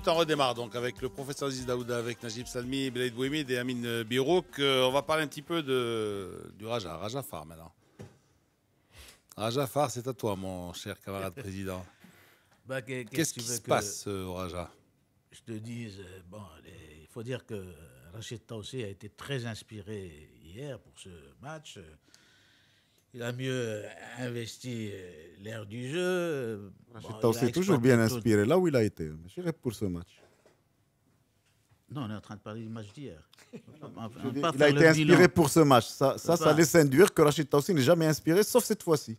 on redémarre donc avec le professeur Aziz Daouda, avec Najib Salmi, Belaïd Bouhemid et Amine Birouk. On va parler un petit peu du Raja Far maintenant. Raja Far, c'est à toi, mon cher camarade président. Bah, Qu'est-ce qui se passe au Raja? Je te dise, bon, il faut dire que Rachid Taoussi a été très inspiré hier pour ce match. Il a mieux investi l'air du jeu. Rachid Taoussi est toujours bien inspiré, là où il a été. Je dirais pour ce match. Non, on est en train de parler du match d'hier. Il a été inspiré pour ce match. Ça laisse induire que Rachid Taoussi n'est jamais inspiré, sauf cette fois-ci.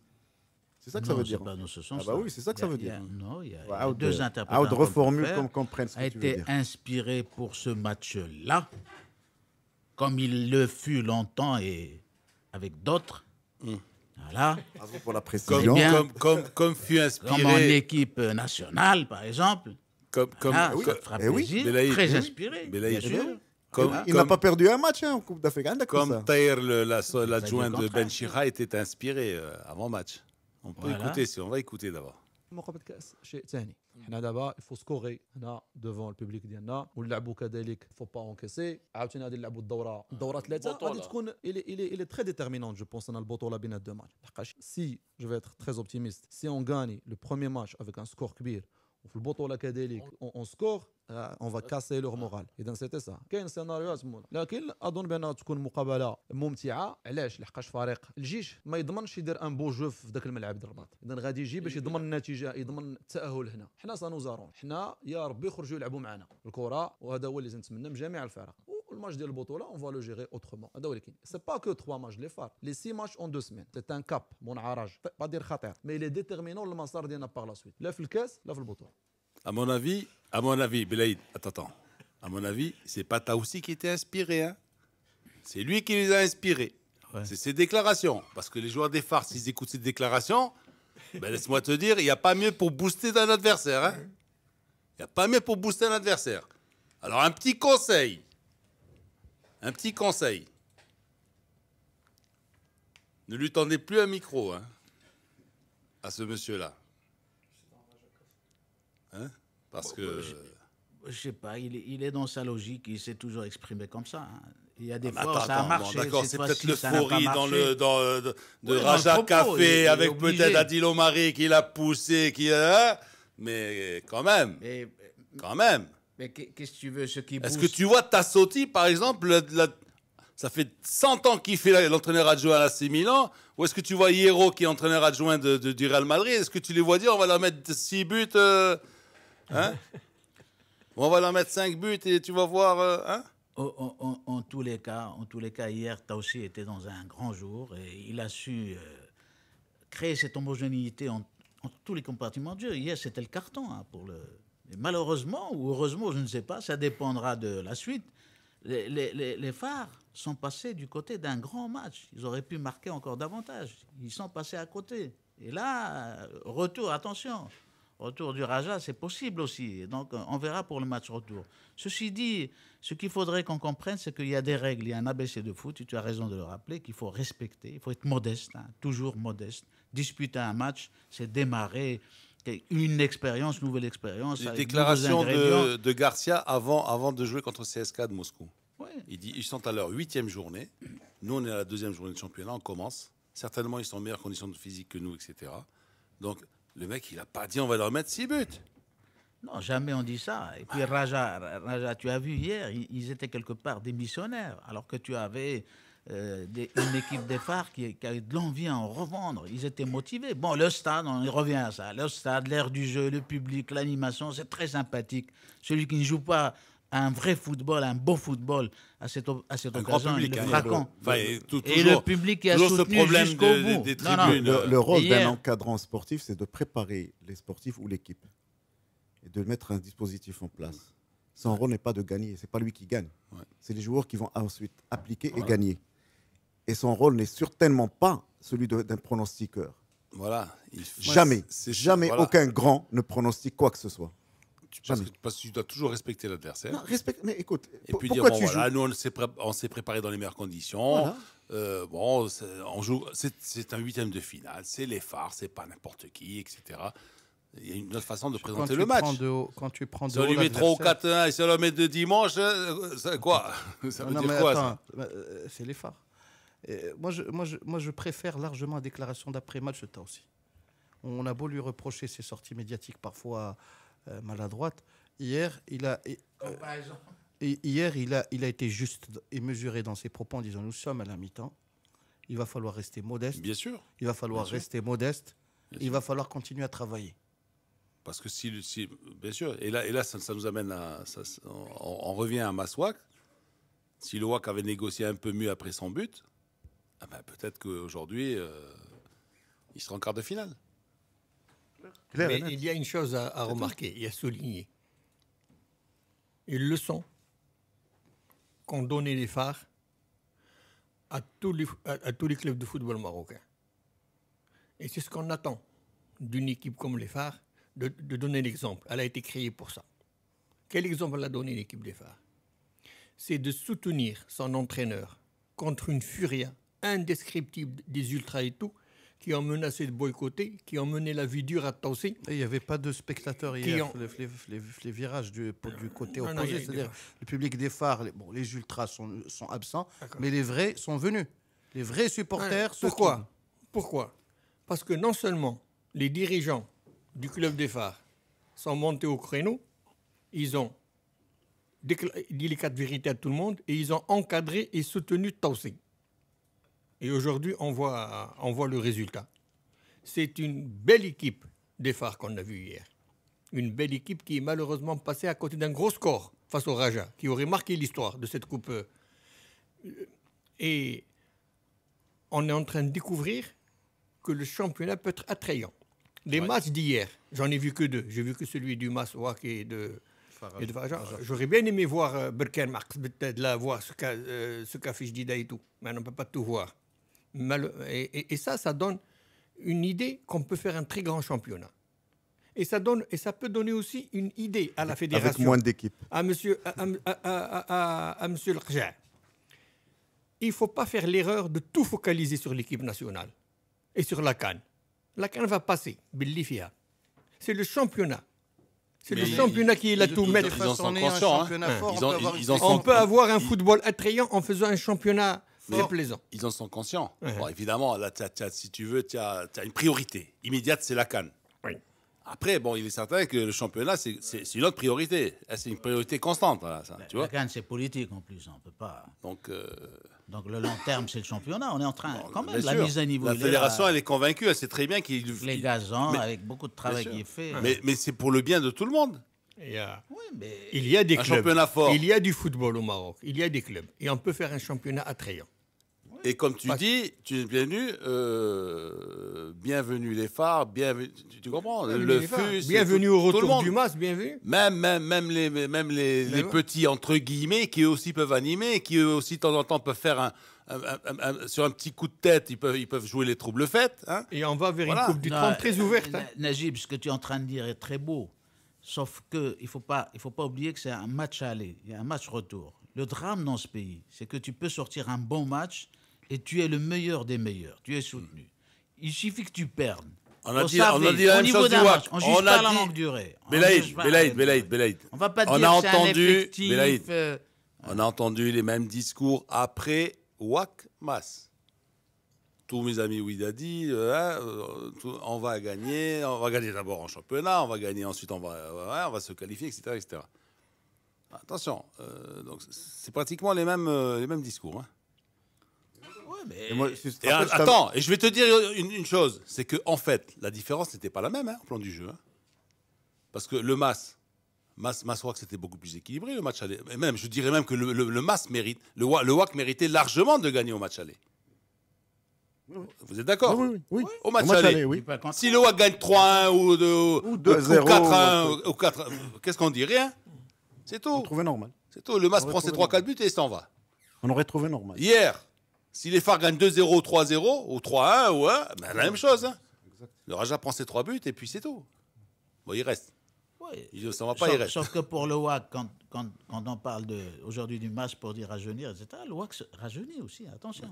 C'est ça que ça veut dire. Pas dans ce sens. Ah bah oui, c'est ça que ça veut dire. Non, il y a deux interprétations. Out reformule qu'on comprenne ce que tu veux dire. A été inspiré pour ce match-là, comme il le fut longtemps et avec d'autres. Voilà. Bravo pour la précision. Comme fut inspiré. Comme en équipe nationale, par exemple. Voilà, ça fera plaisir. Très inspiré, bien sûr. Il n'a pas perdu un match en Coupe d'Afrique. Comme Tahir, l'adjoint de Ben Chira, était inspiré avant match. On peut écouter, on va écouter d'abord. مقابله كاس شيء ثاني حنا دابا يفو سكوري هنا ديفون البوبليك ديالنا ونلعبوا كذلك فو با اونكيسي عاوتاني غادي نلعبوا الدوره ثلاثه غادي تكون il est très déterminante je pense انا البطوله بين هاد دو ماتش لحقاش سي جو vais être très optimiste si on gagne le premier match avec un score كبير وفي البطوله كذلك on score on va casser leur moral اذا سيتي سا كاين سيناريوهات لكن اظن بانها تكون مقابله ممتعه علاش لحقاش فريق الجيش ما يضمنش يدير ان بو جو في ذاك الملعب ديال الرباط اذا غادي يجي باش يضمن النتيجه يضمن التاهل هنا حنا سنزارون حنا يا ربي يخرجوا يلعبوا معنا الكره وهذا هو اللي نتمنى من جميع الفرق والماتش ديال البطوله اون فوا لو جيري اوترومون هذا هو اللي كاين سي با كو 3 ماتش لي فار لي 6 ماتش اون 2 سيمين سي ان كاب منعرج با دير خطير مي لي ديتيرمينون المسار ديالنا باغ لا سويت لا في الكاس لا في البطوله. À mon avis, Belaïd, attends. À mon avis, c'est pas Taoussi qui était inspiré. Hein. C'est lui qui les a inspirés. Ouais. C'est ses déclarations. Parce que les joueurs des phares, s'ils écoutent ces déclarations, ben laisse-moi te dire, il n'y a pas mieux pour booster un adversaire. Hein. Il n'y a pas mieux pour booster un adversaire. Alors, un petit conseil. Un petit conseil. Ne lui tendez plus un micro hein, à ce monsieur-là. Hein? Parce que... Je sais pas, il est dans sa logique, il s'est toujours exprimé comme ça. Hein. Il y a des fois, ça a marché. Bon, d'accord, c'est peut-être l'euphorie de Raja Café avec peut-être Adil Omari qui l'a poussé, mais quand même. Quand même. Mais qu'est-ce que tu veux, ce qui booste... Est-ce que tu vois Tassotti, par exemple, ça fait 100 ans qu'il fait l'entraîneur adjoint à l'AC Milan, ou est-ce que tu vois Hierro qui est entraîneur adjoint du Real Madrid, est-ce que tu les vois dire on va leur mettre 6 buts hein? On va leur mettre 5 buts et tu vas voir hein? En tous les cas, hier, Taoussi était dans un grand jour et il a su créer cette homogénéité en tous les compartiments de jeu. Hier, c'était le carton hein, pour le... Et malheureusement ou heureusement, je ne sais pas, ça dépendra de la suite. Les phares sont passés du côté d'un grand match. Ils auraient pu marquer encore davantage. Ils sont passés à côté. Et là, retour, attention, retour du Raja, c'est possible aussi. Donc, on verra pour le match retour. Ceci dit, ce qu'il faudrait qu'on comprenne, c'est qu'il y a des règles, il y a un ABC de foot, et tu as raison de le rappeler, qu'il faut respecter, il faut être modeste, hein, toujours modeste. Disputer un match, c'est démarrer... Une expérience, nouvelle expérience. Les déclarations de Garcia avant de jouer contre CSKA de Moscou. Ouais. Il dit ils sont à leur 8e journée. Nous, on est à la 2e journée de championnat. On commence. Certainement, ils sont en meilleures conditions de physique que nous, etc. Donc, le mec, il n'a pas dit on va leur mettre 6 buts. Non, jamais on dit ça. Et puis Raja, tu as vu hier, ils étaient quelque part des missionnaires, alors que tu avais... une équipe des phares qui avait de l'envie à en revendre. Ils étaient motivés. Bon, le stade, on y revient à ça. Le stade, l'air du jeu, le public, l'animation, c'est très sympathique. Celui qui ne joue pas un vrai football, un beau football, à cette occasion, public, il est frappant. Et le public qui a soutenu jusqu'au bout. Des tribunes. Le rôle d'un encadrant sportif, c'est de préparer les sportifs ou l'équipe et de mettre un dispositif en place. Son rôle n'est pas de gagner. C'est pas lui qui gagne. Ouais. C'est les joueurs qui vont ensuite appliquer et gagner. Et son rôle n'est certainement pas celui d'un pronostiqueur. Voilà. Jamais aucun grand ne pronostique quoi que ce soit. Parce que tu dois toujours respecter l'adversaire. Non, mais écoute, et puis pourquoi dire, tu joues nous, on s'est préparé dans les meilleures conditions. Voilà. On joue. C'est un 8e de finale. C'est les phares, c'est pas n'importe qui, etc. Il y a une autre façon de Quand présenter tu le match. Quand tu prends de Si on haut lui met 3 ou l'adversaire- 4-1 et si on le met de dimanche, c'est quoi? Ça veut Non, dire mais quoi, attends, ça? c'est les phares. Moi, je préfère largement la déclaration d'après-match de Taussi. On a beau lui reprocher ses sorties médiatiques parfois maladroites. Hier, il a été juste et mesuré dans ses propos en disant nous sommes à la mi-temps. Il va falloir rester modeste. Bien sûr. Il va falloir rester modeste. Il va falloir continuer à travailler. Parce que bien sûr, et là ça nous amène on revient à Maswak. Si le WAC avait négocié un peu mieux après son but, peut-être qu'aujourd'hui, il sera en quart de finale. Mais il y a une chose à remarquer et à souligner. Une leçon qu'ont donné les phares à tous les clubs de football marocains. Et c'est ce qu'on attend d'une équipe comme les phares, de donner l'exemple. Elle a été créée pour ça. Quel exemple elle a donné l'équipe des phares? C'est de soutenir son entraîneur contre une furia indescriptible des ultras et tout, qui ont menacé de boycotter, qui ont mené la vie dure à Taussi. Il n'y avait pas de spectateurs hier, les virages du côté opposé, c'est-à-dire le public des phares, les ultras sont absents, mais les vrais sont venus. Les vrais supporters sont... Pourquoi? Parce que non seulement les dirigeants du club des phares sont montés au créneau, ils ont dit les 4 vérités à tout le monde et ils ont encadré et soutenu Taussi. Et aujourd'hui, on voit le résultat. C'est une belle équipe des phares qu'on a vue hier. Une belle équipe qui est malheureusement passée à côté d'un gros score face au Raja, qui aurait marqué l'histoire de cette coupe. Et on est en train de découvrir que le championnat peut être attrayant. Les matchs d'hier, j'en ai vu que 2. J'ai vu que celui du Maswak et de Faraja. J'aurais bien aimé voir Berker Marx, peut-être là, voir ce qu'a fait Jdida et tout. Mais on ne peut pas tout voir. Et ça donne une idée qu'on peut faire un très grand championnat. Et ça peut donner aussi une idée à la fédération. Avec moins d'équipes. À monsieur Le Khja. Il ne faut pas faire l'erreur de tout focaliser sur l'équipe nationale et sur la CAN. La CAN va passer, Bellifia. C'est le championnat. C'est le championnat qui est là tout mettre. Ils en sont conscients. On peut avoir un football attrayant en faisant un championnat plaisant. Ils en sont conscients. Bon, évidemment, là, si tu veux, tu as une priorité immédiate, c'est la CAN. Oui. Après, il est certain que le championnat, c'est une autre priorité. C'est une priorité constante. Voilà, ça, tu vois. La CAN, c'est politique en plus. On peut pas... Donc, le long terme, c'est le championnat. On est en train, quand même, bien la sûr. mise à niveau. La fédération, elle est convaincue. Elle sait très bien qu'il... Les gazons, avec beaucoup de travail qui est fait. Mais c'est pour le bien de tout le monde. Il y a des clubs. Championnat fort. Il y a du football au Maroc. Il y a des clubs. Et on peut faire un championnat attrayant. Et comme tu dis, tu es bienvenue les phares, bienvenue, tu comprends, le FUS, bienvenue au retour du MAS, bienvenue. Même les petits entre guillemets qui eux aussi peuvent animer, qui eux aussi de temps en temps peuvent faire sur un petit coup de tête, ils peuvent jouer les troubles faites. Hein. Et on va vers une Coupe du Trône très ouverte. Najib, ce que tu es en train de dire est très beau, sauf que il faut pas oublier que c'est un match aller, il y a un match retour. Le drame dans ce pays, c'est que tu peux sortir un bon match et tu es le meilleur des meilleurs. Tu es soutenu. Il suffit que tu perdes. On a dit la même chose du WAC. On juge pas la longue durée. Belaïd. On va pas dire que c'est un effectif. On a entendu les mêmes discours après WAC Mas. Tous mes amis Ouidadi, on va gagner d'abord en championnat, on va gagner ensuite, on va se qualifier, etc. Attention, donc c'est pratiquement les mêmes discours. Hein. Et je vais te dire une chose, c'est que en fait, la différence n'était pas la même au plan du jeu. Hein. Parce que le Maswak, c'était beaucoup plus équilibré, le match aller. Et même, je dirais même que le WAC méritait largement de gagner au match aller. Oui. Vous êtes d'accord? Oui. Au match aller, oui. Si le WAC gagne 3-1 ou 2-0 ou 4-1, ou 4, qu'est-ce qu'on dit? Rien. C'est tout. On trouvait normal. C'est tout. Le Mas prend ses 3-4 buts et il s'en va. On aurait trouvé normal. Hier, si les phares gagnent 2-0, 3-0 ou 3-1, la même chose. Hein. Le Raja prend ses 3 buts et puis c'est tout. Bon, il reste. Oui. Ça va pas, il reste. Sauf que pour le WAC, quand on parle aujourd'hui du match pour dire rajeunir, etc., le WAC rajeunit aussi, attention.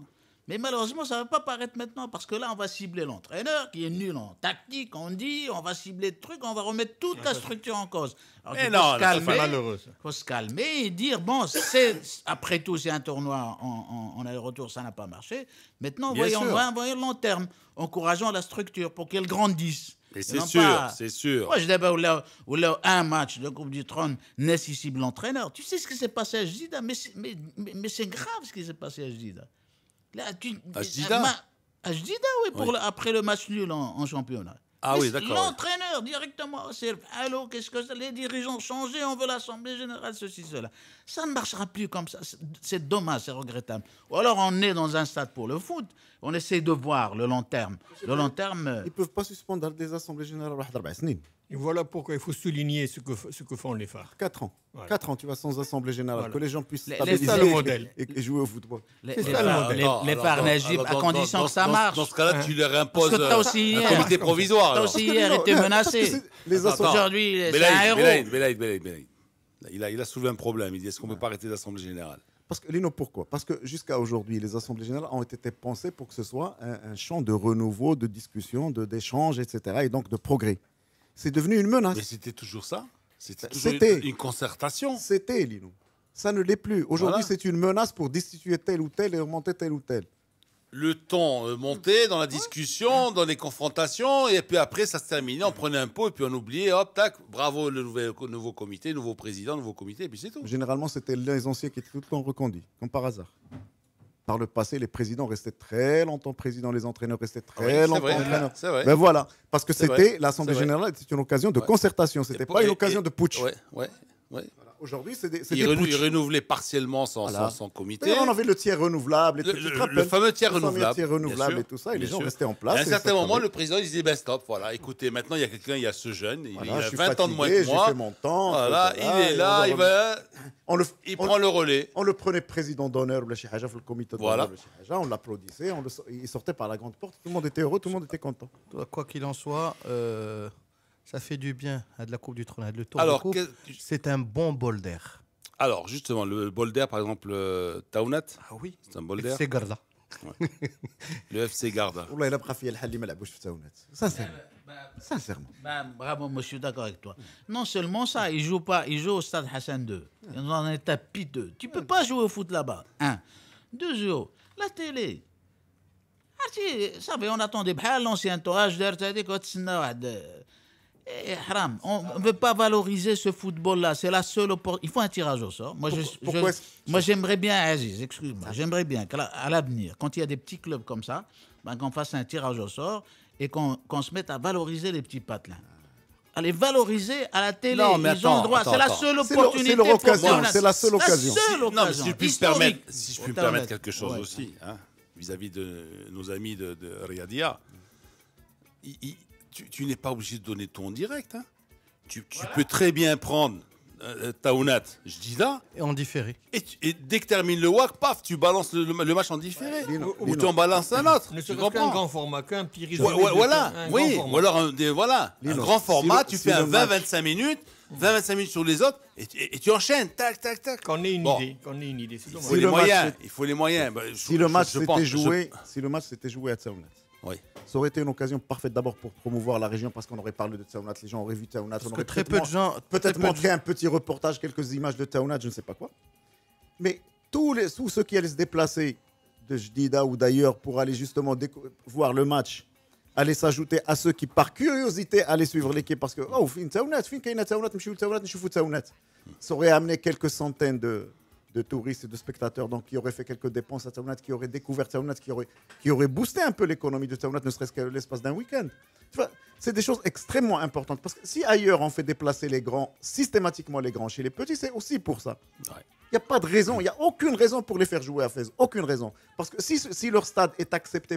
Mais malheureusement, ça ne va pas paraître maintenant parce que là, on va cibler l'entraîneur qui est nul en tactique, on dit, on va cibler le truc, on va remettre toute la structure en cause. Alors, Mais non, il malheureux. faut se calmer et dire, bon, après tout, c'est un tournoi en aller-retour, ça n'a pas marché. Maintenant, voyons le long terme, encourageons la structure pour qu'elle grandisse. Et c'est sûr, c'est sûr. Moi, je dis, un match de Coupe du Trône nécessite l'entraîneur. Tu sais ce qui s'est passé à Jdida, mais c'est grave ce qui s'est passé à Jdida. Là, à Jdida, oui, après le match nul en championnat. Ah mais oui, d'accord. L'entraîneur, directement, c'est allô, qu'est-ce que les dirigeants ont changé, on veut l'Assemblée générale, ceci, cela. Ça ne marchera plus comme ça. C'est dommage, c'est regrettable. Ou alors, on est dans un stade pour le foot, on essaie de voir le long terme. Le long terme. Ils ne peuvent pas suspendre des assemblées générales. Et voilà pourquoi il faut souligner ce que font les phares. 4 ans. Voilà. 4 ans, tu vas sans assemblée générale, Voilà. que les gens puissent C'est ça le modèle. et jouer au football. Les phares n'agissent à condition que ça marche. Dans ce cas-là, tu leur imposes un comité provisoire. T'as aussi hier été menacé. Aujourd'hui, c'est un héros. Belaïd. Il a soulevé un problème. Il dit, est-ce qu'on ne peut pas arrêter l'Assemblée générale? Parce que, Lino, pourquoi? Parce que jusqu'à aujourd'hui, les assemblées générales ont été pensées pour que ce soit un champ de renouveau, de discussion, d'échange, etc. et donc de progrès. C'est devenu une menace. Mais c'était toujours ça. C'était toujours une concertation. C'était, Lino. Ça ne l'est plus. Aujourd'hui, c'est une menace pour destituer tel ou tel et remonter tel ou tel. Le ton montait dans la discussion, dans les confrontations, et puis après, ça se terminait, on prenait un pot, et puis on oubliait, hop, tac, bravo, le nouveau comité, nouveau président, nouveau comité, et puis c'est tout. Généralement, c'était les anciens qui étaient tout le temps reconduits, comme par hasard. Par le passé, les présidents restaient très longtemps présidents, les entraîneurs restaient très longtemps entraîneurs. C'est vrai. Ben voilà, parce que l'Assemblée générale était une occasion de concertation, c'était pas une occasion de putsch. Ouais. Voilà. Aujourd'hui, c'est des il renouvelait partiellement son comité. On avait le tiers renouvelable. Le fameux tiers renouvelable. Et tout ça, et les gens restaient en place. À un certain moment, le président il disait, ben stop, voilà, écoutez, maintenant il y a quelqu'un, il y a ce jeune, il a 20 ans de moins que moi. J'ai fait mon temps. Voilà, il est là, il prend le relais. On le prenait président d'honneur, le comité d'honneur, on l'applaudissait, il sortait par la grande porte, tout le monde était heureux, tout le monde était content. Quoi qu'il en soit, ça fait du bien à de la Coupe du Trône, à de le tour de coupe. C'est un bon bol d'air. Alors, justement, le bol d'air, par exemple, Taounat. Ah oui. C'est un bol d'air. FC Garda. Ouais. Le FC Garda. والله إلا بقى فيا الحل اللي ما لعبوش في تاونات. Sincèrement. Bravo, moi je suis d'accord avec toi. Non seulement ça, il joue au stade Hassan II. Il est dans un état piteux. Tu peux pas jouer au foot là-bas. 1. 2, la télé. Ça fait, on attendait l'ancien tournage haram. On ne veut pas valoriser ce football-là. C'est la seule opportunité. Il faut un tirage au sort. Moi, j'aimerais bien, Aziz, excuse-moi, j'aimerais bien qu'à l'avenir, quand il y a des petits clubs comme ça, qu'on fasse un tirage au sort et qu'on se mette à valoriser les petits patelins. À les valoriser à la télé. Non, mais ils ont le droit. C'est la seule opportunité. C'est la seule occasion. Non, mais si je puis me permettre quelque chose aussi, vis-à-vis de nos amis de Riyadia, tu n'es pas obligé de donner ton direct. Hein. Tu peux très bien prendre Taounat, Jdida. Et en différé. Et dès que termine le WAC, paf, tu balances le match en différé. Ou tu en balances un autre. Ne serait-ce qu'un grand format, qu'un petit résumé. Voilà, oui. Ou alors un grand format, tu fais un 20-25 minutes. 20-25 minutes sur les autres et tu enchaînes, tac. Qu'on ait une idée. Il faut les moyens. Il faut les moyens. Si le match s'était joué à Tsaounat, ça aurait été une occasion parfaite d'abord pour promouvoir la région parce qu'on aurait parlé de Tsaounat, les gens auraient vu Tsaounat, on aurait très peu de gens peut-être montré un petit reportage, quelques images de Tsaounat, je ne sais pas quoi. Mais tous ceux qui allaient se déplacer de Jdida ou d'ailleurs pour aller justement voir le match, aller s'ajouter à ceux qui par curiosité allaient suivre l'équipe parce que ça aurait amené quelques centaines de touristes et de spectateurs donc qui auraient fait quelques dépenses à Tsaounat, qui auraient découvert Tsaounat, qui auraient boosté un peu l'économie de Tsaounat, ne serait-ce que l'espace d'un week-end. C'est des choses extrêmement importantes parce que si ailleurs on fait déplacer les grands, systématiquement les grands chez les petits, c'est aussi pour ça. Il n'y a pas de raison, il n'y a aucune raison pour les faire jouer à Fès, aucune raison. Parce que si leur stade est accepté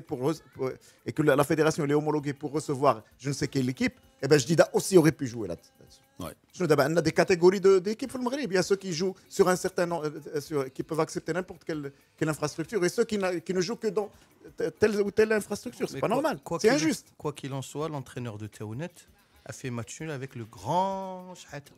et que la fédération est homologuée pour recevoir je ne sais quelle équipe, eh ben Jdida aussi aurait pu jouer là-dessus. On a des catégories d'équipes au Maghreb. Il y a ceux qui jouent sur un certain qui peuvent accepter n'importe quelle infrastructure et ceux qui ne jouent que dans telle ou telle infrastructure. C'est pas normal, c'est injuste. Quoi qu'il en soit, l'entraîneur de Taounat a fait match nul avec le grand Shahata.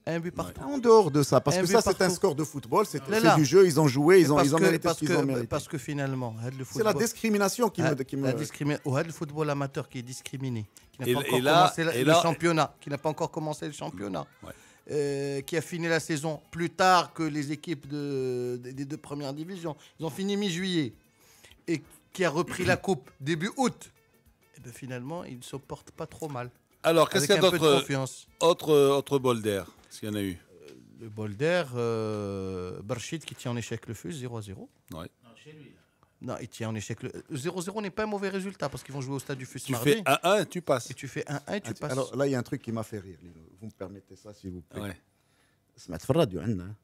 Un but partout. En dehors de ça, parce Un que but ça, c'est un partout. score de football, c'est Là, là. du jeu, ils ont joué, ils ont mérité ce qu'ils ont mérité. Parce que finalement, C'est la discrimination qui me... le football amateur qui est discriminé, qui n'a pas Et encore là- commencé et le là- championnat, qui n'a pas encore commencé le championnat, Ouais. qui a fini la saison plus tard que les équipes des deux premières divisions. Ils ont fini mi-juillet. Et qui a repris la coupe début août. Et bien finalement, ils ne se portent pas trop mal. Alors, qu'est-ce qu'il y a Avec un peu de d'autre confiance. autre bol d'air? Est-ce qu'il y en a eu? Le bol d'air, Barchid qui tient en échec le FUS 0-0. Ouais. Non, il tient en échec le 0-0 n'est pas un mauvais résultat parce qu'ils vont jouer au stade du FUS Tu mardi. fais 1-1, tu passes. Et tu fais 1-1 et tu passes. Alors là, il y a un truc qui m'a fait rire. Lino. Vous me permettez ça, s'il vous plaît. Ouais. سمعت في الراديو عندنا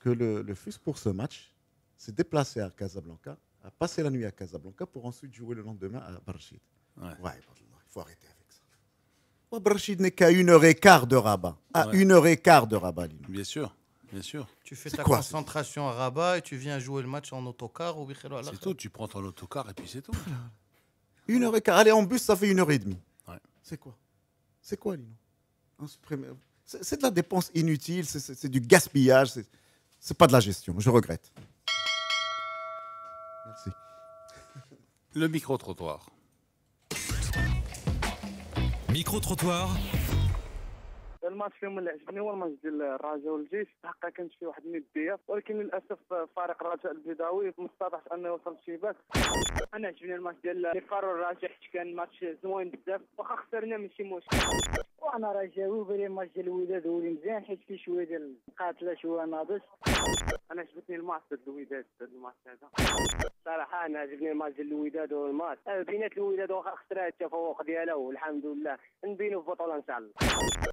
que le FUS pour ce match s'est déplacé à Casablanca, a passé la nuit à Casablanca pour ensuite jouer le lendemain à Barchid. Ouais. Il faut arrêter avec ça. Barchid n'est qu'à 1h15 de Rabat. À 1h15 de Rabat, Lino. Bien sûr, bien sûr. Tu fais C'est ta quoi, concentration à Rabat et tu viens jouer le match en autocar ou C'est tout, tu prends ton autocar et puis c'est tout. 1h15. Allez, en bus, ça fait 1h30. Ouais. C'est quoi? C'est quoi, Lino? C'est de la dépense inutile, c'est du gaspillage, c'est pas de la gestion. Je regrette. Merci. Le micro-trottoir. Micro-trottoir. الماتش فيهم اللي عجبني هو الماتش ديال الرجاء والجيش. حقا كانت فيه واحد النديه، ولكن للاسف فريق الرجاء البيضاوي ما استطاعش انه يوصل للشباك. انا عجبني الماتش ديال الفار والرجاء حيت كان ماتش زوين بزاف، واخا خسرنا ماشي مشكل. وانا رجاوي وبالي الماتش ديال الوداد هو اللي مزيان حيت فيه شويه ديال القاتله شويه ناضج. انا عجبتني الماتش ديال الوداد الماتش هذا. صراحه انا عجبني الماتش ديال الوداد والماتش بينات الوداد واخا خسرها التفوق ديالها والحمد لله نبينوا في البطوله ان شاء الله.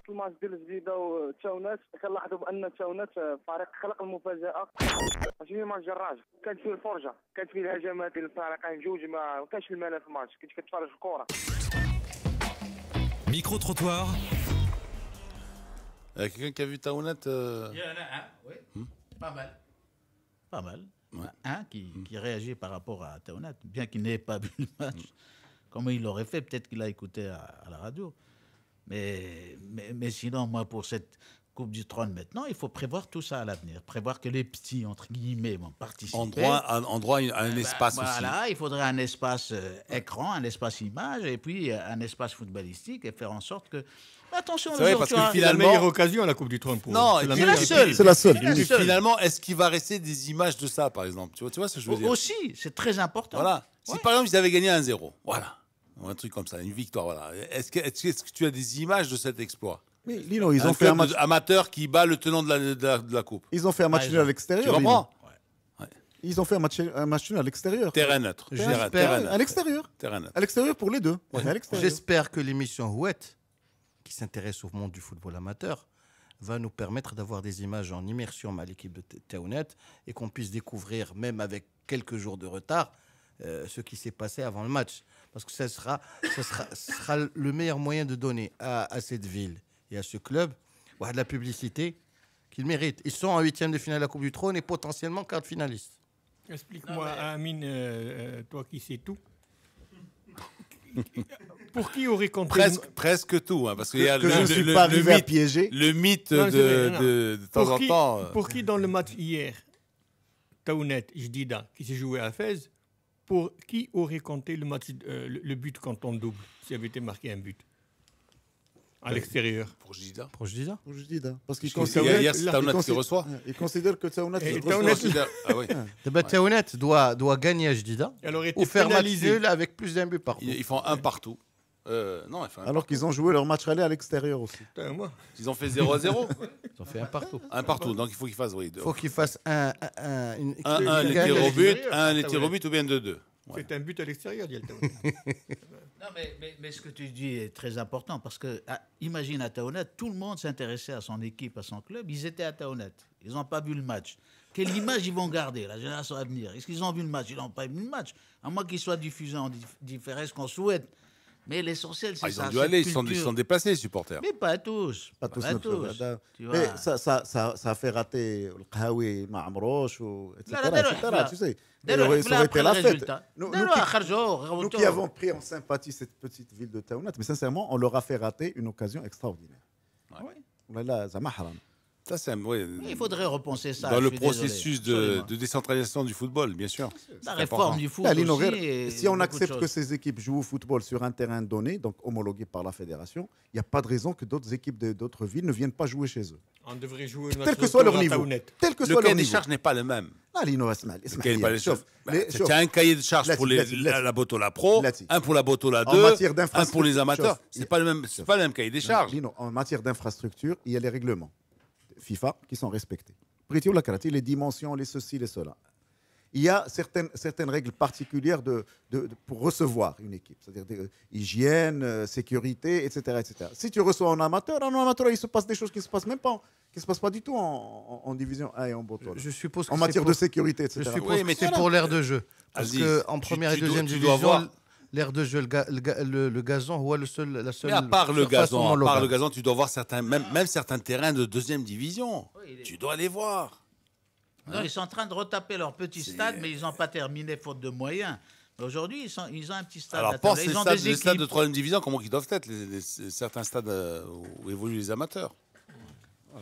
الماتش ديال الجديده وتاونات كنلاحظوا بان تاونات فريق خلق المفاجاه. عجبني ماتش الراجل كانت فيه الفرجه، كانت فيه الهجمات ديال الفريقين جوج، ما كانش الملل في الماتش، كنت كتفرج في الكره. Micro-trottoir. Il y a quelqu'un qui a vu Taounet Il y en a un, oui. Pas mal. Pas mal. Ouais. Un qui réagit par rapport à Taounet, bien qu'il n'ait pas vu le match. Comment il l'aurait fait? Peut-être qu'il a écouté à la radio. Mais sinon, moi, pour cette Coupe du Trône maintenant, il faut prévoir tout ça à l'avenir. Prévoir que les petits, entre guillemets, vont participer. En droit à un espace aussi. Voilà, il faudrait un espace écran, un espace image, et puis un espace footballistique, et faire en sorte que... Attention, C'est vrai, parce que C'est la meilleure occasion, la Coupe du Trône. Pour Non, eux. et puis c'est la seule. C'est la seule. C'est la Et seule. finalement, est-ce qu'il va rester des images de ça, par exemple? Tu vois ce que je veux dire? Aussi, c'est très important. Voilà. Si Ouais. par exemple ils avaient gagné 1-0, voilà. Ou un truc comme ça, une victoire, voilà. Est-ce que tu as des images de cet exploit? Mais Lino, ils Un ont fait un club match. amateur qui bat le tenant de la Coupe. Ils ont fait un match Ah, nul à Tu l'extérieur. comprends? Ils ont fait un match nul à l'extérieur. Terrain neutre. J'espère. Terrain À neutre. l'extérieur. Terrain neutre. À l'extérieur pour les deux. Ouais. À l'extérieur. J'espère que l'émission Houette, qui s'intéresse au monde du football amateur, va nous permettre d'avoir des images en immersion à l'équipe de Taounet et qu'on puisse découvrir, même avec quelques jours de retard, ce qui s'est passé avant le match. Parce que ce sera le meilleur moyen de donner à cette ville et à ce club de la publicité qu'ils méritent. Ils sont en 8e de finale de la Coupe du Trône et potentiellement quart de finaliste. Explique-moi, Amine, toi qui sais tout. Pour qui aurait compté Presque tout, hein, parce qu'il y a Que je ne suis pas arrivé à piéger. le mythe Non, c'est vrai, non. de temps en temps. Pour qui dans le match hier, Taounet, Jdida, qui s'est joué à Fès, pour qui aurait compté le match, le but quand on double, s'il avait été marqué un but à l'extérieur? Pour Gida. Je dis ça. Parce qu'ils Il y a considèrent Taounet qui reçoit. ils considèrent que Taounet Et reçoit. Taounet- Ah oui. Taounet doit gagner à Jdida Elle aurait été ou faire match pénalisée. nul avec plus d'un but par Ils font un partout. Non, enfin, Alors qu'ils ont joué leur match aller à l'extérieur aussi. Putain, moi. ils ont fait 0-0. Ils ont fait un partout. Un partout, donc il faut qu'ils fassent, oui. Il faut qu'ils fassent un Les gagne tirs à au but, l'extérieur, un les ça, tirs ouais. au but ou bien 2-2. Ouais. C'est un but à l'extérieur, dit le Taounet. Non, mais ce que tu dis est très important parce que, imagine à Taounet, tout le monde s'intéressait à son équipe, à son club. Ils étaient à Taounet. Ils n'ont pas vu le match. Quelle image ils vont garder, la génération à venir? Est-ce qu'ils ont vu le match? Ils n'ont pas vu le match. À moins qu'il soit diffusé en différé, ce qu'on souhaite. Mais l'essentiel, c'est Ils ça. ont dû cette aller, ils sont culture. déplacés, les supporters. Mais pas tous. Pas tous Pas notre tous. Rwanda. Tu Mais vois. ça a fait rater le Khawi, Ma'amroch, etc. لا، داروا etc. حفلة. Tu sais. داروا Et ça aurait été حفلة la après le fête. résultat. Nous داروا خرجوا nous qui avons pris en sympathie cette petite ville de Taounet, mais sincèrement, on leur a fait rater une occasion extraordinaire. Là, ça mahram. Ça, c'est oui, Il faudrait repenser ça. dans je le suis processus désolé. de décentralisation du football, bien sûr. La C'est réforme important. du foot Là, aussi. l'innover- et si on beaucoup de accepte que choses. ces équipes jouent au football sur un terrain donné, donc homologué par la fédération, il n'y a pas de raison que d'autres équipes d'autres villes ne viennent pas jouer chez eux. On devrait jouer Quel que soit leur niveau. Quel que Le soit leur cahier des niveau. charges n'est pas le même. Ah, l'innovation, اسمع لي، Le اسمح cahier لي. pas les شوف، choses. les- Tu شوف. as un cahier de charges Là, pour là, là, la Botola Pro, là, un pour la Botola 2, En matière un pour d'infrastructure, les amateurs. chose. C'est pas le même, c'est pas le même cahier des charges. Lino, en matière d'infrastructure, il y a les règlements FIFA qui sont respectés. Priti ou la karate, les dimensions, les ceci, les cela. Il y a certaines règles particulières pour recevoir une équipe, c'est-à-dire hygiène, sécurité, etc., etc. Si tu reçois en amateur, il se passe des choses qui ne se passent même pas, qui se passent pas du tout en division 1 et en Botola. Je suppose que En c'est matière pour- de sécurité, etc. Je suppose Oui, que mais c'est voilà. pour l'aire de jeu. Parce Aziz, qu'en tu- première et tu dois- deuxième tu dois division, voir- l'aire de jeu, le gazon, ouais, la seule Mais à part le surface gazon, homologable. tu dois voir même certains terrains de deuxième division. Tu dois les voir. Non, ils sont en train de retaper leur petit stade, mais ils n'ont pas terminé faute de moyens. Mais aujourd'hui, ils ont un petit stade. Alors à pense Taounate. les Ils ont stades, des les stades de équipes. troisième division, comment ils doivent être, certains stades où évoluent les amateurs.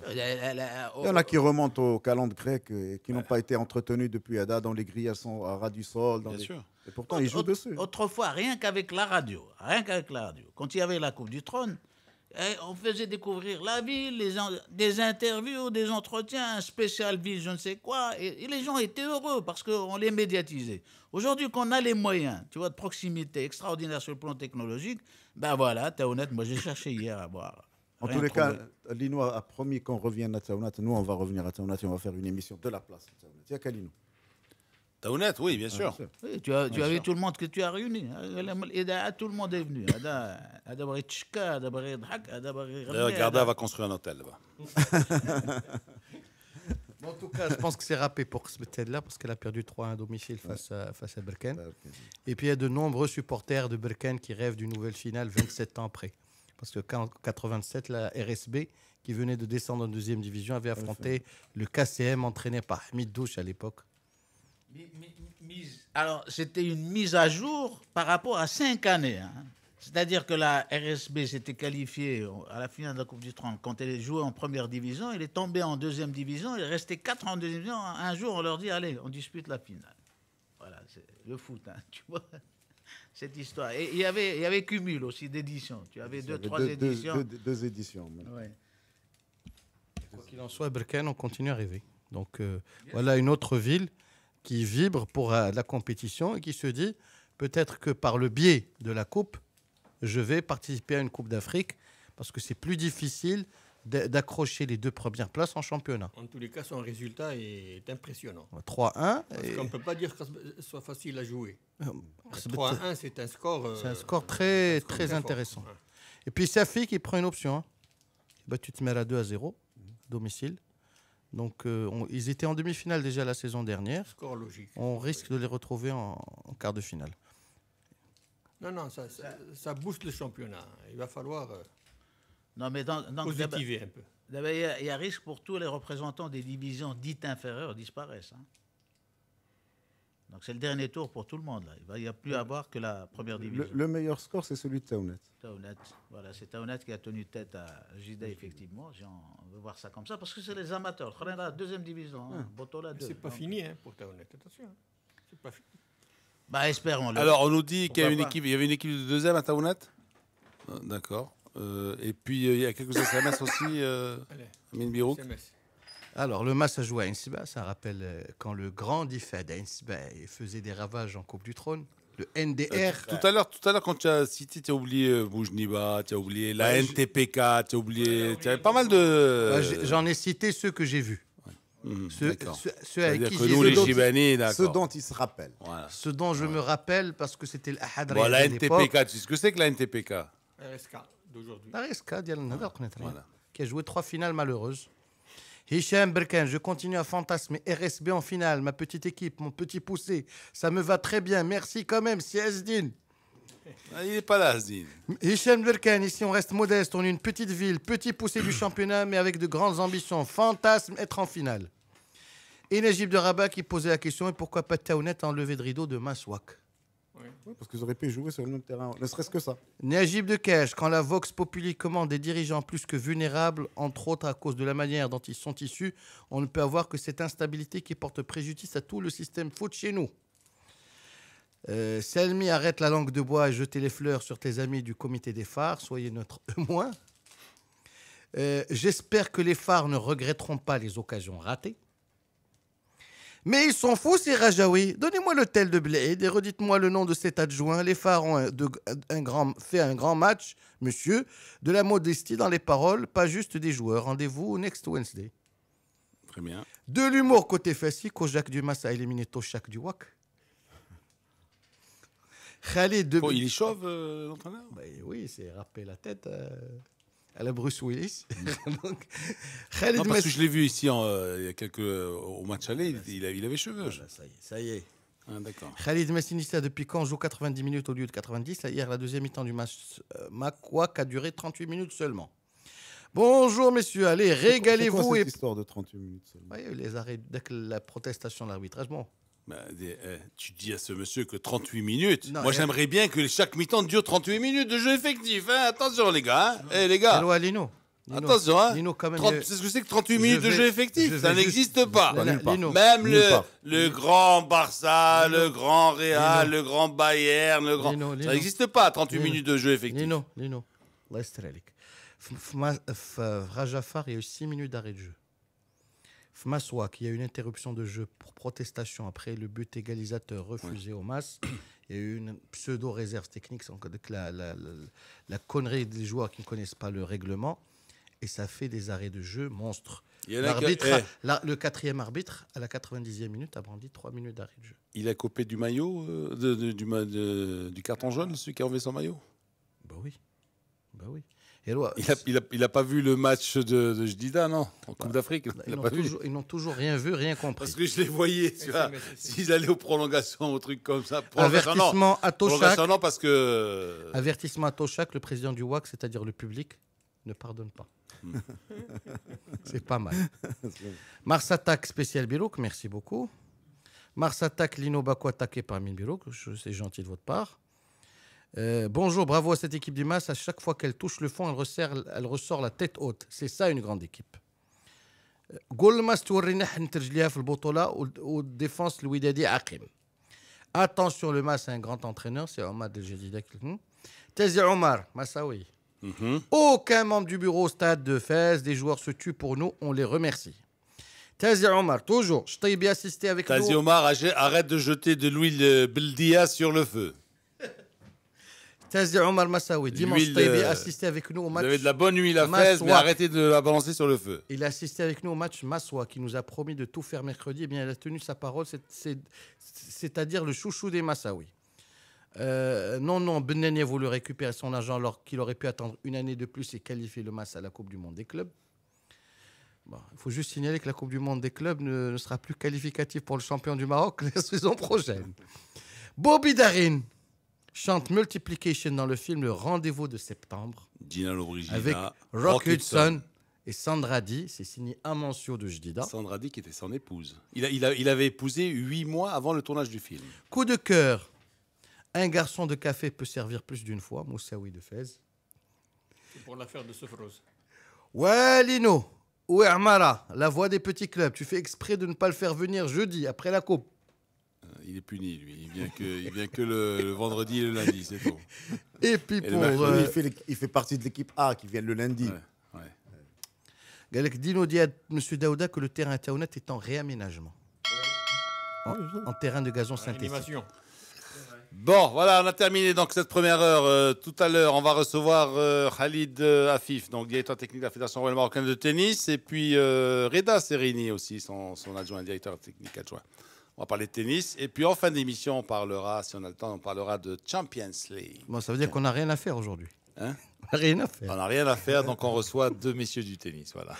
Il y en a qui remontent au calendrier grec et qui n'ont pas été entretenus depuis Ada, dont les grilles sont à ras du sol. Bien sûr. Et pourtant, ils jouent dessus. Autrefois, rien qu'avec la radio, quand il y avait la Coupe du Trône, on faisait découvrir la ville, des interviews, des entretiens, un spécial ville, je ne sais quoi, et les gens étaient heureux parce qu'on les médiatisait. Aujourd'hui, qu'on a les moyens, tu vois, de proximité extraordinaire sur le plan technologique, ben voilà, t'es honnête, moi j'ai cherché hier à voir. En Rien tous les cas, trouvé. Lino a promis qu'on revienne à Taounate. Nous, on va revenir à Taounate et on va faire une émission de la place. Il y a qu'à Lino. Taounate, oui, bien sûr. Oui, tu as vu tout le monde que tu as réuni. Tout le monde est venu. D'ailleurs, Garda va construire un hôtel là-bas. En tout cas, je pense que c'est râpé pour Smetel-là parce qu'elle a perdu 3-1 à domicile face à Berkane. Et puis il y a de nombreux supporters de Berkane qui rêvent d'une nouvelle finale 27 ans après. Parce que en 87, la RSB, qui venait de descendre en deuxième division, avait affronté le KCM entraîné par Hamid Douche à l'époque. Alors, c'était une mise à jour par rapport à 5 années. Hein. C'est-à-dire que la RSB s'était qualifiée à la finale de la Coupe du Trône quand elle jouait en première division. Elle est tombée en deuxième division. Elle est restée 4 ans en deuxième division. Un jour, on leur dit, allez, on dispute la finale. Voilà, c'est le foot, hein, tu vois, cette histoire. Et il y avait cumul aussi d'éditions. Tu avais trois éditions. Deux éditions. Ouais. Quoi qu'il en soit, à Berkane, on continue à rêver. Donc voilà une autre ville qui vibre pour la compétition et qui se dit peut-être que par le biais de la Coupe, je vais participer à une Coupe d'Afrique parce que c'est plus difficile d'accrocher les 2 premières places en championnat. En tous les cas, son résultat est impressionnant. 3-1. Parce qu'on ne peut pas dire que ce soit facile à jouer. 3-1, c'est un score... C'est un score très, très fort. intéressant. Ouais. Et puis Safi qui prend une option. Hein. Bah, tu te mets à 2-0, domicile. Donc ils étaient en demi-finale déjà la saison dernière. Score logique. On risque de les retrouver en quart de finale. Non, ça booste le championnat. Il va falloir Non, mais donc, positiver un peu. d'abord, il y a risque pour tous les représentants des divisions dites inférieures disparaissent. Hein. Donc c'est le dernier tour pour tout le monde. Là. Il n'y a plus à voir que la première division. Le meilleur score, c'est celui de Taounate. Taounate. Voilà, c'est Taounate qui a tenu tête à Jida, effectivement. On veut voir ça comme ça, parce que c'est les amateurs. La deuxième division, hein. Botola 2. C'est pas fini pour Taounate, attention. C'est pas fini. Bah, espérons-le. Alors, on nous dit qu'il y a Pourquoi il y avait une équipe de deuxième à Taounate. D'accord. Et puis, il y a quelques SMS aussi, Amin Birouk. SMS. Alors, le match à jouer à Insiba, ça rappelle quand le grand Difad à Insiba faisait des ravages en Coupe du Trône. Le NDR. Tout à l'heure, quand tu as cité, tu as oublié Boujniba, tu as oublié la NTPK, tu as oublié. Tu avais pas mal de. J'en ai cité ceux que j'ai vus. Ceux avec qui que j'ai nous, les joué. Chibani, Ceux d'accord. dont il se rappelle. Voilà. Ce dont je me rappelle, parce que c'était l'Ahad Bon, la à l'époque. NTPK, tu sais ce que c'est que la NTPK? RSK d'aujourd'hui. La RSK, Voilà. qui a joué 3 finales malheureuses. Hicham Berkane, je continue à fantasmer RSB en finale, ma petite équipe, mon petit poussé. Ça me va très bien. Merci quand même, si Asdin. Ah, il n'est pas là, Asdin. Hicham Berkane, ici on reste modeste, on est une petite ville, petit poussé du championnat, mais avec de grandes ambitions. Fantasme, être en finale. Et Najib de Rabat qui posait la question, et pourquoi pas Taounate en levée de rideau de Maswak? Oui, parce qu'ils auraient pu jouer sur le même terrain, ne serait-ce que ça. Najib de Kej, quand la Vox Populi commande des dirigeants plus que vulnérables, entre autres à cause de la manière dont ils sont issus, on ne peut avoir que cette instabilité qui porte préjudice à tout le système foot chez nous. Selmi, arrête la langue de bois et jetez les fleurs sur tes amis du comité des phares, soyez notre moins. J'espère que les phares ne regretteront pas les occasions ratées. Mais ils sont fous, ces Rajaoui. Donnez-moi le tel de Bled et redites-moi le nom de cet adjoint. Les phares ont fait un grand match, monsieur. De la modestie dans les paroles, pas juste des joueurs. Rendez-vous next Wednesday. Très bien. De l'humour côté Fassi, Kojak Dumas a éliminé Toshak du WAC. Khalid de... Oh, il est chauve, l'entraîneur? Oui, c'est râpé la tête à la Bruce Willis. Donc, non, parce que je l'ai vu ici il y a quelques au match aller, il avait cheveux. Voilà, ça y est. Ah, d'accord. Khalid Messinista depuis quand joue 90 minutes au lieu de 90. Hier, la deuxième mi-temps du match Macquac a duré 38 minutes seulement. Bonjour messieurs, allez, régalez-vous. C'est quoi cette histoire de 38 minutes seulement? Oui, les arrêts, dès que la protestation de l'arbitrage, bon. Tu dis à ce monsieur que 38 minutes. Non, moi, j'aimerais bien que chaque mi-temps dure 38 minutes de jeu effectif. Hein. Attention, les gars. Hein. Les gars. Lino. Attention, hein. Lino, quand même. C'est ce que c'est que 38 minutes de jeu effectif. Ça n'existe pas. Lino. Même le grand Barça, le grand Real, le grand Bayern, ça n'existe pas, 38 minutes de jeu effectif. Lino. Rajafar, il y a eu 6 minutes d'arrêt de jeu. Maswak, il y a eu une interruption de jeu pour protestation après le but égalisateur refusé au MAS. Il y a eu une pseudo-réserve technique, sans que la connerie des joueurs qui ne connaissent pas le règlement. Et ça fait des arrêts de jeu monstres. Le quatrième arbitre, à la 90e minute, a brandi 3 minutes d'arrêt de jeu. Il a copé du maillot, du carton jaune, celui qui a enlevé son maillot? Bah oui. Il a pas vu le match de Jdida, non? En Coupe d'Afrique. Ils n'ont toujours rien vu, rien compris. Parce que je les voyais, tu vois, s'ils allaient aux prolongations, aux trucs comme ça. Avertissement à Toshak. Non, parce que... Avertissement à Toshak, le président du WAC, c'est-à-dire le public, ne pardonne pas. C'est pas mal. Mars Attack spécial Birouk, merci beaucoup. Mars Attack, Lino Bako attaqué par Mine Birouk, c'est gentil de votre part. Bonjour, bravo à cette équipe du MAS. À chaque fois qu'elle touche le fond, elle ressort la tête haute. C'est ça une grande équipe. Golmas تورينا حنت رجليها في البطولة والديفense الودادي عاقم. Attention, le MAS est un grand entraîneur, c'est Omar Del Jadida. Tazi Omar, Massaoui. Aucun membre du bureau au stade de Fès, des joueurs se tuent pour nous, on les remercie. Tazi Omar, toujours, je t'ai bien assisté avec nous. Tazi Omar, arrête de jeter de l'huile Beldia sur le feu. Tazi Omar Massaoui, dimanche, je t'ai bien assisté avec nous au match. Vous avez de la bonne huile à Fès, mais arrêtez de la balancer sur le feu. Il a assisté avec nous au match Massoua, qui nous a promis de tout faire mercredi. Eh bien, il a tenu sa parole, c'est-à-dire le chouchou des Massaoui. Non, Beneni a voulu récupérer son argent alors qu'il aurait pu attendre une année de plus et qualifier le MAS à la Coupe du Monde des clubs. Bon, il faut juste signaler que la Coupe du Monde des clubs ne sera plus qualificative pour le champion du Maroc la saison prochaine. Bobby Darin chante Multiplication dans le film Le Rendez-vous de septembre. Gina Lollobrigida, avec Rock Hudson et Sandra Di. C'est signé Amancio de Jdida. Sandra Di qui était son épouse. Il avait épousé 8 mois avant le tournage du film. Coup de cœur. Un garçon de café peut servir plus d'une fois. Moussaoui de Fès. C'est pour l'affaire de Sofrose. Ouais, Lino. Ouais, Amara, la voix des petits clubs. Tu fais exprès de ne pas le faire venir jeudi, après la coupe. Il est puni, lui. Il vient que le vendredi et le lundi, c'est tout. Et puis il fait partie de l'équipe A qui vient le lundi. Galek Dino dit à M. Daouda que le terrain à Taounet est en réaménagement. En terrain de gazon synthétique. Bon, voilà, on a terminé donc cette première heure. Tout à l'heure, on va recevoir Khalid Afif, donc directeur technique de la Fédération royale marocaine de tennis, et puis Reda Serini aussi, son adjoint, directeur technique adjoint. On va parler de tennis. Et puis en fin d'émission, on parlera, si on a le temps, on parlera de Champions League. Bon, ça veut dire qu'on n'a rien à faire aujourd'hui. Hein? Rien à faire. On n'a rien à faire, donc on reçoit 2 messieurs du tennis. Voilà.